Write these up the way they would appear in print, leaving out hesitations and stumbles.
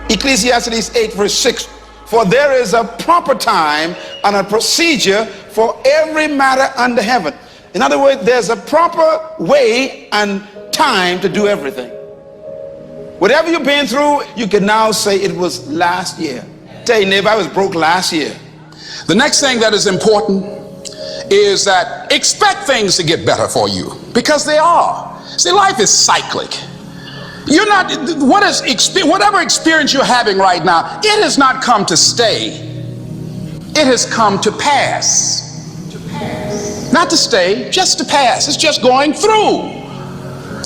Ecclesiastes 8 verse 6, for there is a proper time and a procedure for every matter under heaven. In other words, there's a proper way and time to do everything. Whatever you've been through, you can now say it was last year. Tell your neighbor, I was broke last year. The next thing that is important is that expect things to get better for you, because they are. See, life is cyclic. You're not, whatever experience you're having right now, it has not come to stay. It has come to pass. Not to stay, just to pass. It's just going through.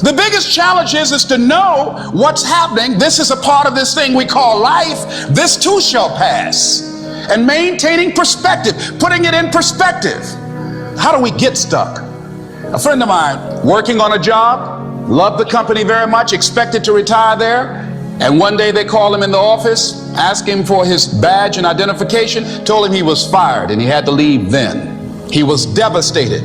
The biggest challenge is to know what's happening. This is a part of this thing we call life. This too shall pass. And maintaining perspective, putting it in perspective. How do we get stuck? A friend of mine working on a job, loved the company very much, expected to retire there. And one day they called him in the office, asked him for his badge and identification, told him he was fired and he had to leave then. He was devastated.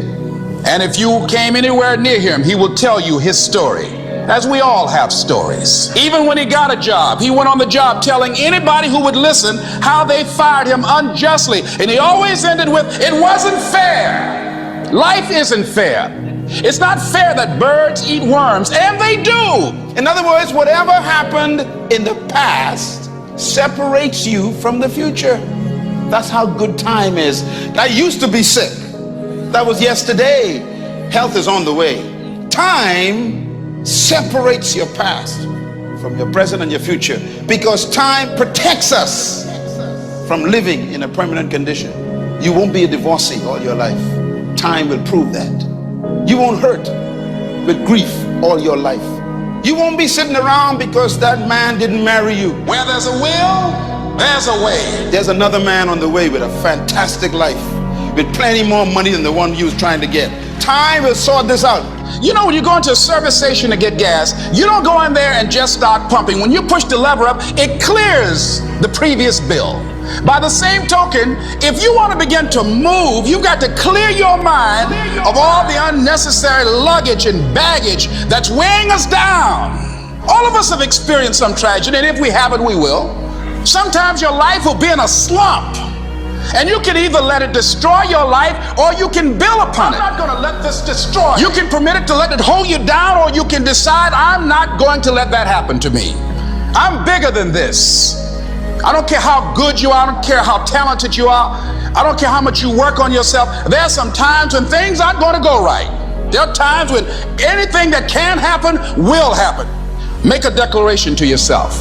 And if you came anywhere near him, he will tell you his story, as we all have stories. Even when he got a job, he went on the job telling anybody who would listen how they fired him unjustly. And he always ended with, it wasn't fair. Life isn't fair. It's not fair that birds eat worms, and they do. In other words, whatever happened in the past separates you from the future. That's how good time is. I used to be sick. That was yesterday. Health is on the way. Time separates your past from your present and your future, because time protects us from living in a permanent condition. You won't be a divorcee all your life. Time will prove that. You won't hurt with grief all your life. You won't be sitting around because that man didn't marry you. Where there's a will, there's a way. There's another man on the way with a fantastic life, with plenty more money than the one you was trying to get. Time will sort this out. You know, when you go into a service station to get gas, you don't go in there and just start pumping. When you push the lever up, it clears the previous bill. By the same token, if you want to begin to move, you've got to clear your mind of all the unnecessary luggage and baggage that's weighing us down. All of us have experienced some tragedy, and if we haven't, we will. Sometimes your life will be in a slump, and you can either let it destroy your life or you can build upon it. I'm not going to let this destroy you. You can permit it to let it hold you down, or you can decide, I'm not going to let that happen to me. I'm bigger than this. I don't care how good you are. I don't care how talented you are. I don't care how much you work on yourself. There are some times when things aren't going to go right. There are times when anything that can happen will happen. Make a declaration to yourself.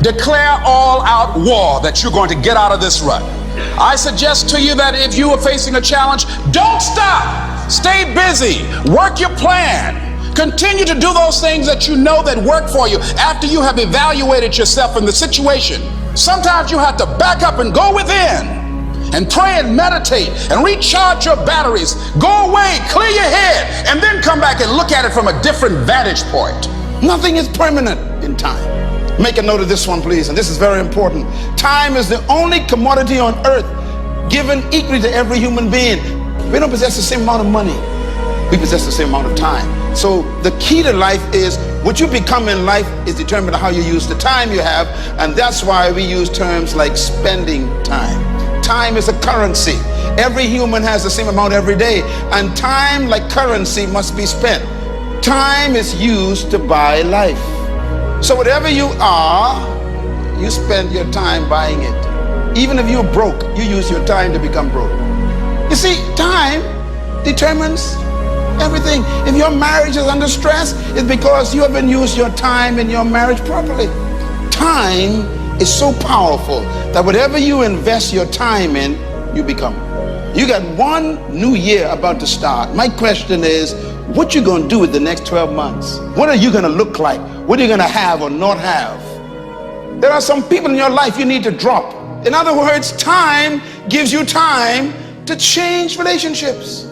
Declare all out war that you're going to get out of this rut. I suggest to you that if you are facing a challenge, don't stop. Stay busy. Work your plan. Continue to do those things that you know that work for you after you have evaluated yourself in the situation. Sometimes you have to back up and go within and pray and meditate and recharge your batteries. Go away, clear your head, and then come back and look at it from a different vantage point. Nothing is permanent in time. Make a note of this one, please, and this is very important. Time is the only commodity on earth given equally to every human being. We don't possess the same amount of money. We possess the same amount of time. So the key to life is what you become in life is determined by how you use the time you have, and that's why we use terms like spending time. Time is a currency. Every human has the same amount every day, and time, like currency, must be spent. Time is used to buy life. So whatever you are, you spend your time buying it. Even if you're broke, you use your time to become broke. You see, time determines everything. If your marriage is under stress, it's because you haven't used your time in your marriage properly. Time is so powerful that whatever you invest your time in, you become. You got one new year about to start. My question is, what you gonna do with the next 12 months? What are you gonna look like? What are you gonna have or not have? There are some people in your life you need to drop. In other words, time gives you time to change relationships.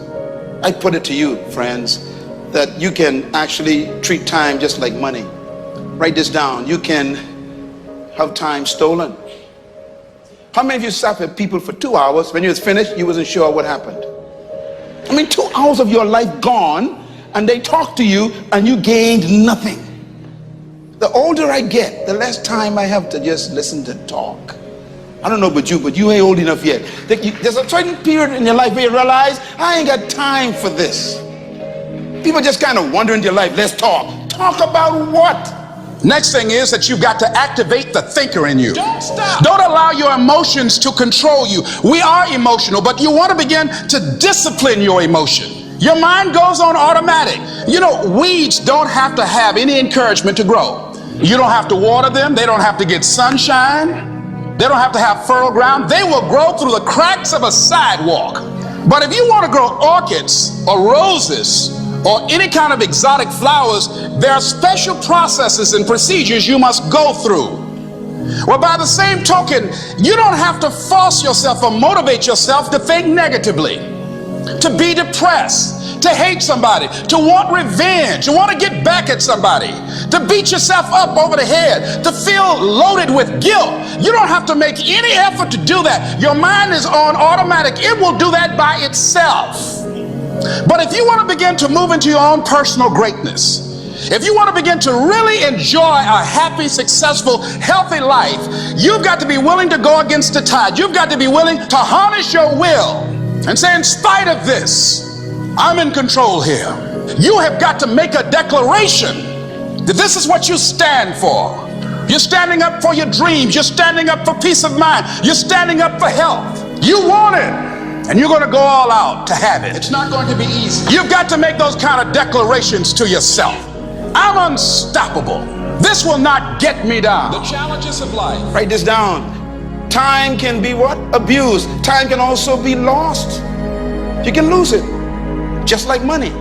I put it to you, friends, that you can actually treat time just like money. Write this down. You can have time stolen. How many of you sat with people for 2 hours? When you was finished, you wasn't sure what happened. I mean, 2 hours of your life gone, and they talked to you and you gained nothing. The older I get, the less time I have to just listen to talk. I don't know about you, but you ain't old enough yet. There's a certain period in your life where you realize, I ain't got time for this. People just kind of wander into your life. Let's talk. Talk about what? Next thing is that you've got to activate the thinker in you. Don't stop. Don't allow your emotions to control you. We are emotional, but you want to begin to discipline your emotion. Your mind goes on automatic. You know, weeds don't have to have any encouragement to grow. You don't have to water them. They don't have to get sunshine. They don't have to have fertile ground. They will grow through the cracks of a sidewalk. But if you want to grow orchids or roses or any kind of exotic flowers, there are special processes and procedures you must go through. Well, by the same token, you don't have to force yourself or motivate yourself to think negatively, to be depressed, to hate somebody, to want revenge, to want to get back at somebody, to beat yourself up over the head, to feel loaded with guilt. You don't have to make any effort to do that. Your mind is on automatic. It will do that by itself. But if you want to begin to move into your own personal greatness, if you want to begin to really enjoy a happy, successful, healthy life, you've got to be willing to go against the tide. You've got to be willing to harness your will and say, in spite of this, I'm in control here. You have got to make a declaration that this is what you stand for. You're standing up for your dreams. You're standing up for peace of mind. You're standing up for health. You want it. And you're going to go all out to have it. It's not going to be easy. You've got to make those kind of declarations to yourself. I'm unstoppable. This will not get me down. The challenges of life. Write this down. Time can be what? Abused. Time can also be lost. You can lose it, just like money.